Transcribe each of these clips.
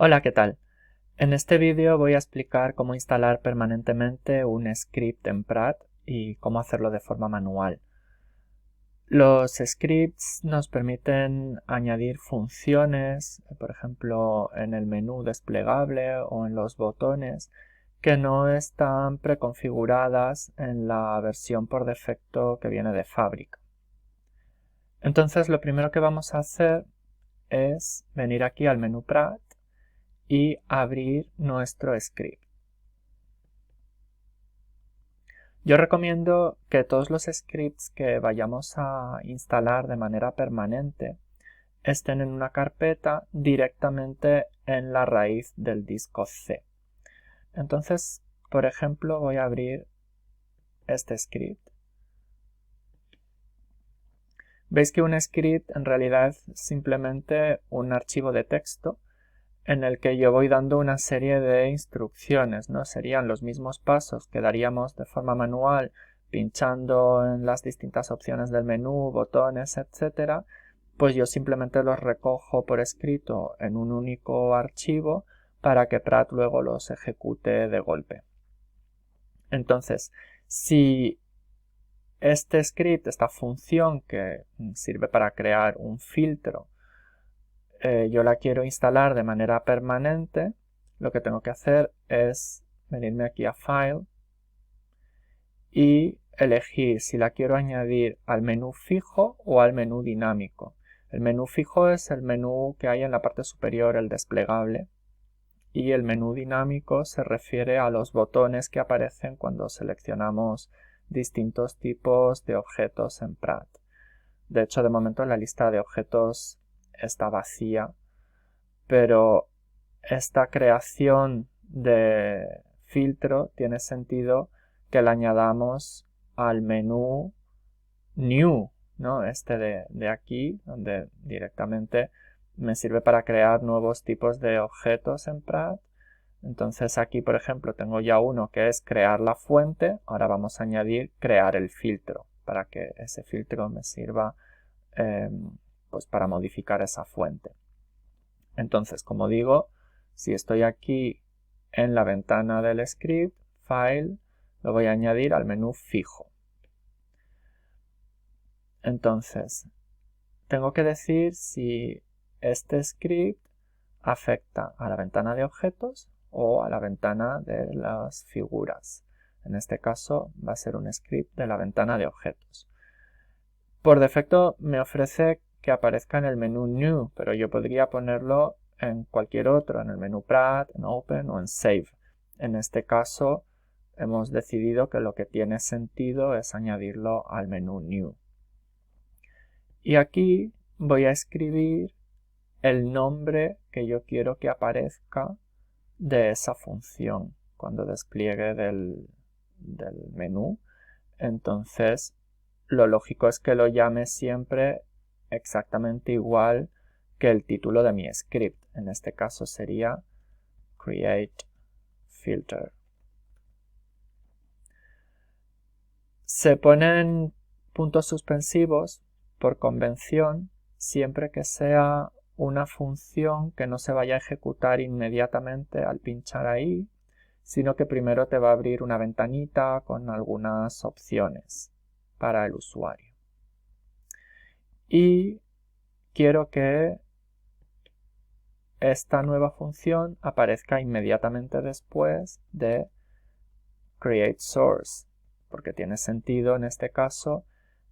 Hola, ¿qué tal? En este vídeo voy a explicar cómo instalar permanentemente un script en Pratt y cómo hacerlo de forma manual. Los scripts nos permiten añadir funciones, por ejemplo, en el menú desplegable o en los botones, que no están preconfiguradas en la versión por defecto que viene de fábrica. Entonces, lo primero que vamos a hacer es venir aquí al menú Pratt y abrir nuestro script. Yo recomiendo que todos los scripts que vayamos a instalar de manera permanente estén en una carpeta directamente en la raíz del disco C. Entonces, por ejemplo, voy a abrir este script. Veis que un script en realidad es simplemente un archivo de texto en el que yo voy dando una serie de instrucciones, ¿no? Serían los mismos pasos que daríamos de forma manual pinchando en las distintas opciones del menú, botones, etcétera. Pues yo simplemente los recojo por escrito en un único archivo para que Pratt luego los ejecute de golpe. Entonces, si este script, esta función que sirve para crear un filtro, yo la quiero instalar de manera permanente, lo que tengo que hacer es venirme aquí a File y elegir si la quiero añadir al menú fijo o al menú dinámico. El menú fijo es el menú que hay en la parte superior, el desplegable, y el menú dinámico se refiere a los botones que aparecen cuando seleccionamos distintos tipos de objetos en Pratt. De hecho, de momento la lista de objetos está vacía, pero esta creación de filtro tiene sentido que la añadamos al menú New, ¿no? Este de aquí, donde directamente me sirve para crear nuevos tipos de objetos en Pratt. Entonces aquí, por ejemplo, tengo ya uno que es crear la fuente. Ahora vamos a añadir crear el filtro para que ese filtro me sirva pues para modificar esa fuente. Entonces, como digo, si estoy aquí en la ventana del script, File, lo voy a añadir al menú fijo. Entonces, tengo que decir si este script afecta a la ventana de objetos o a la ventana de las figuras. En este caso va a ser un script de la ventana de objetos. Por defecto me ofrece que aparezca en el menú New, pero yo podría ponerlo en cualquier otro, en el menú Pratt, en Open o en Save. En este caso hemos decidido que lo que tiene sentido es añadirlo al menú New. Y aquí voy a escribir el nombre que yo quiero que aparezca de esa función cuando despliegue del menú. Entonces, lo lógico es que lo llame siempre exactamente igual que el título de mi script. En este caso sería Create Filter. Se ponen puntos suspensivos por convención siempre que sea una función que no se vaya a ejecutar inmediatamente al pinchar ahí, sino que primero te va a abrir una ventanita con algunas opciones para el usuario. Y quiero que esta nueva función aparezca inmediatamente después de Create Source, porque tiene sentido en este caso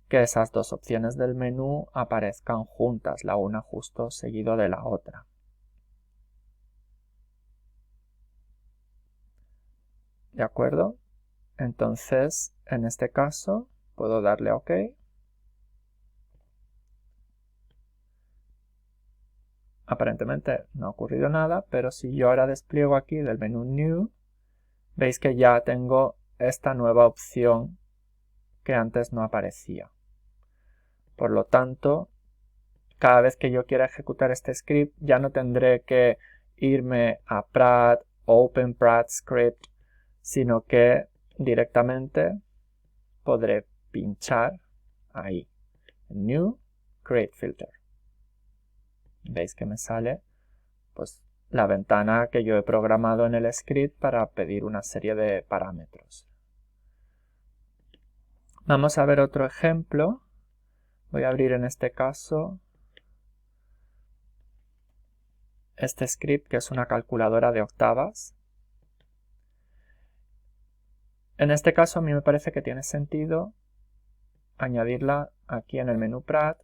que esas dos opciones del menú aparezcan juntas, la una justo seguido de la otra. ¿De acuerdo? Entonces, en este caso, puedo darle a OK. Aparentemente no ha ocurrido nada, pero si yo ahora despliego aquí del menú New, veis que ya tengo esta nueva opción que antes no aparecía. Por lo tanto, cada vez que yo quiera ejecutar este script, ya no tendré que irme a Pratt, Open Pratt Script, sino que directamente podré pinchar ahí, New, Create Filter. Veis que me sale pues la ventana que yo he programado en el script para pedir una serie de parámetros. Vamos a ver otro ejemplo. Voy a abrir en este caso este script, que es una calculadora de octavas. En este caso a mí me parece que tiene sentido añadirla aquí en el menú Prat.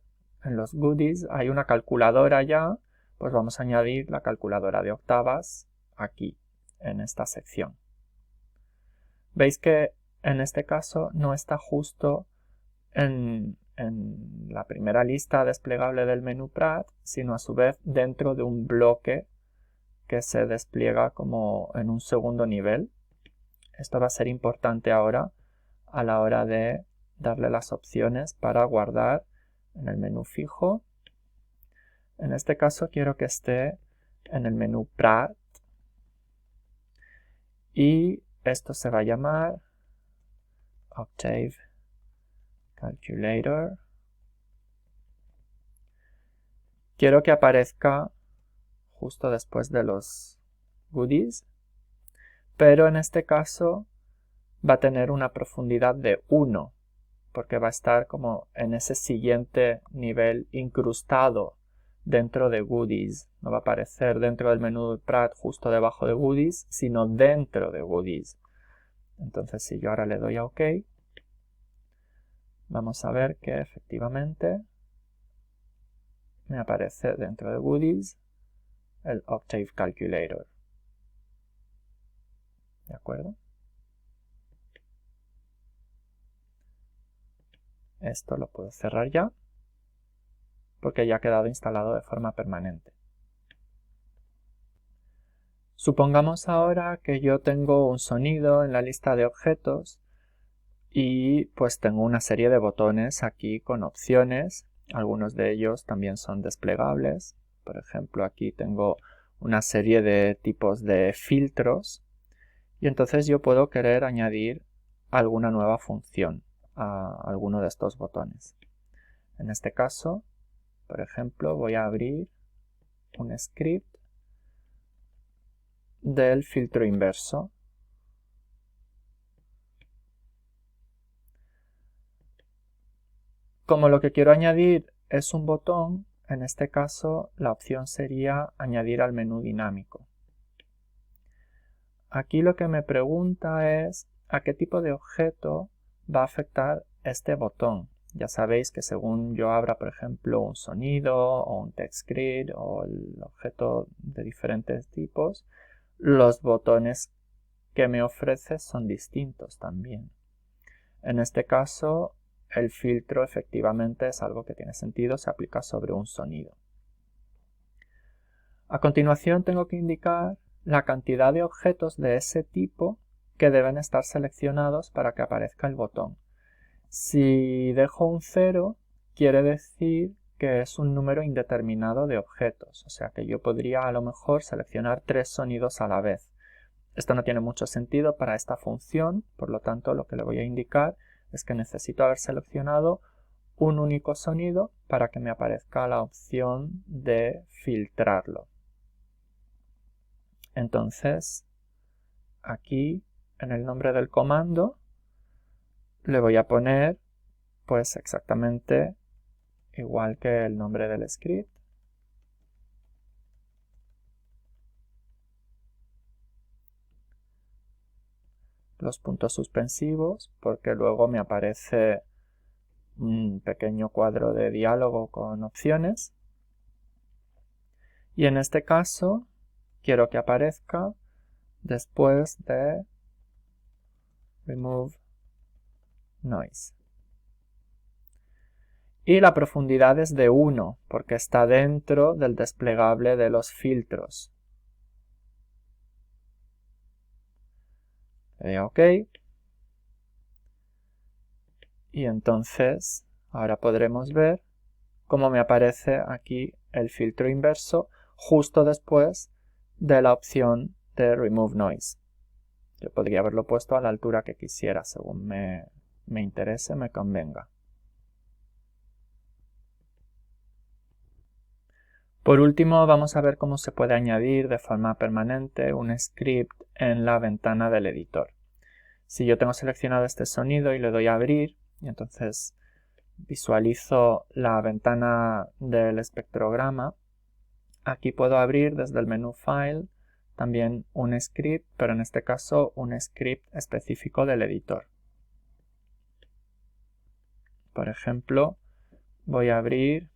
En los goodies hay una calculadora ya, pues vamos a añadir la calculadora de octavas aquí, en esta sección. Veis que en este caso no está justo en la primera lista desplegable del menú Prat, sino a su vez dentro de un bloque que se despliega como en un segundo nivel. Esto va a ser importante ahora a la hora de darle las opciones para guardar en el menú fijo. En este caso quiero que esté en el menú Prat y esto se va a llamar Octave Calculator. Quiero que aparezca justo después de los goodies, pero en este caso va a tener una profundidad de 1, porque va a estar como en ese siguiente nivel incrustado dentro de goodies. No va a aparecer dentro del menú Prat justo debajo de goodies, sino dentro de goodies. Entonces si yo ahora le doy a OK, vamos a ver que efectivamente me aparece dentro de goodies el Octave Calculator. ¿De acuerdo? Esto lo puedo cerrar ya, porque ya ha quedado instalado de forma permanente. Supongamos ahora que yo tengo un sonido en la lista de objetos y pues tengo una serie de botones aquí con opciones. Algunos de ellos también son desplegables. Por ejemplo, aquí tengo una serie de tipos de filtros y entonces yo puedo querer añadir alguna nueva función a alguno de estos botones. En este caso, por ejemplo, voy a abrir un script del filtro inverso. Como lo que quiero añadir es un botón, en este caso la opción sería añadir al menú dinámico. Aquí lo que me pregunta es a qué tipo de objeto va a afectar este botón. Ya sabéis que según yo abra, por ejemplo, un sonido o un text grid o el objeto de diferentes tipos, los botones que me ofrece son distintos también. En este caso, el filtro efectivamente es algo que tiene sentido, se aplica sobre un sonido. A continuación tengo que indicar la cantidad de objetos de ese tipo que deben estar seleccionados para que aparezca el botón. Si dejo un 0, quiere decir que es un número indeterminado de objetos, o sea que yo podría a lo mejor seleccionar 3 sonidos a la vez. Esto no tiene mucho sentido para esta función, por lo tanto lo que le voy a indicar es que necesito haber seleccionado un único sonido para que me aparezca la opción de filtrarlo. Entonces, aquí en el nombre del comando le voy a poner pues exactamente igual que el nombre del script. Los puntos suspensivos, porque luego me aparece un pequeño cuadro de diálogo con opciones. Y en este caso quiero que aparezca después de remove noise. Y la profundidad es de 1, porque está dentro del desplegable de los filtros. Le doy a OK. Y entonces ahora podremos ver cómo me aparece aquí el filtro inverso justo después de la opción de Remove Noise. Yo podría haberlo puesto a la altura que quisiera, según me interese, me convenga. Por último, vamos a ver cómo se puede añadir de forma permanente un script en la ventana del editor. Si yo tengo seleccionado este sonido y le doy a abrir, y entonces visualizo la ventana del espectrograma, aquí puedo abrir desde el menú File también un script, pero en este caso un script específico del editor. Por ejemplo, voy a abrir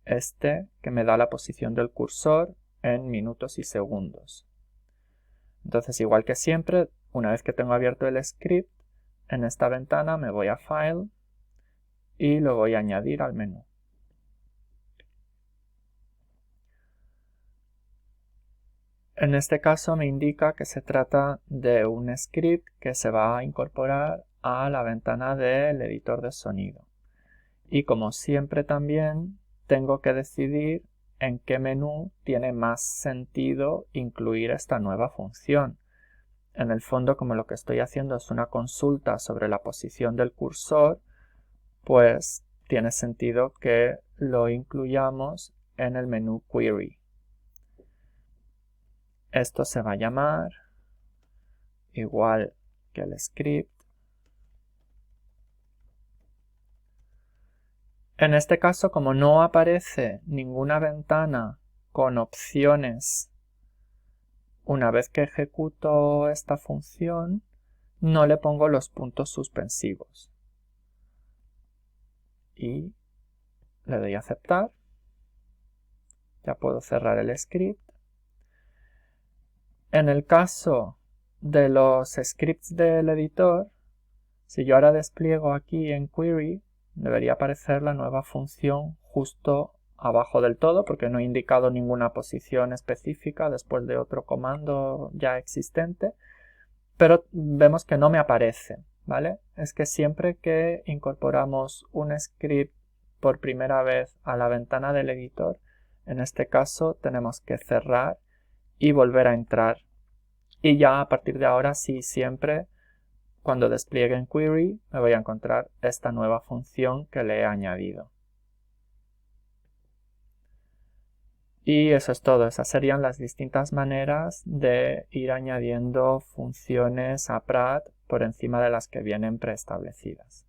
este que me da la posición del cursor en minutos y segundos. Entonces, igual que siempre, una vez que tengo abierto el script, en esta ventana me voy a File y lo voy a añadir al menú. En este caso me indica que se trata de un script que se va a incorporar a la ventana del editor de sonido. Y como siempre también tengo que decidir en qué menú tiene más sentido incluir esta nueva función. En el fondo, como lo que estoy haciendo es una consulta sobre la posición del cursor, pues tiene sentido que lo incluyamos en el menú Query. Esto se va a llamar igual que el script. En este caso, como no aparece ninguna ventana con opciones una vez que ejecuto esta función, no le pongo los puntos suspensivos. Y le doy a aceptar. Ya puedo cerrar el script. En el caso de los scripts del editor, si yo ahora despliego aquí en Query, debería aparecer la nueva función justo abajo del todo, porque no he indicado ninguna posición específica después de otro comando ya existente, pero vemos que no me aparece, ¿vale? Es que siempre que incorporamos un script por primera vez a la ventana del editor, en este caso tenemos que cerrar y volver a entrar. Y ya a partir de ahora sí, siempre cuando despliegue en Query me voy a encontrar esta nueva función que le he añadido. Y eso es todo. Esas serían las distintas maneras de ir añadiendo funciones a Praat por encima de las que vienen preestablecidas.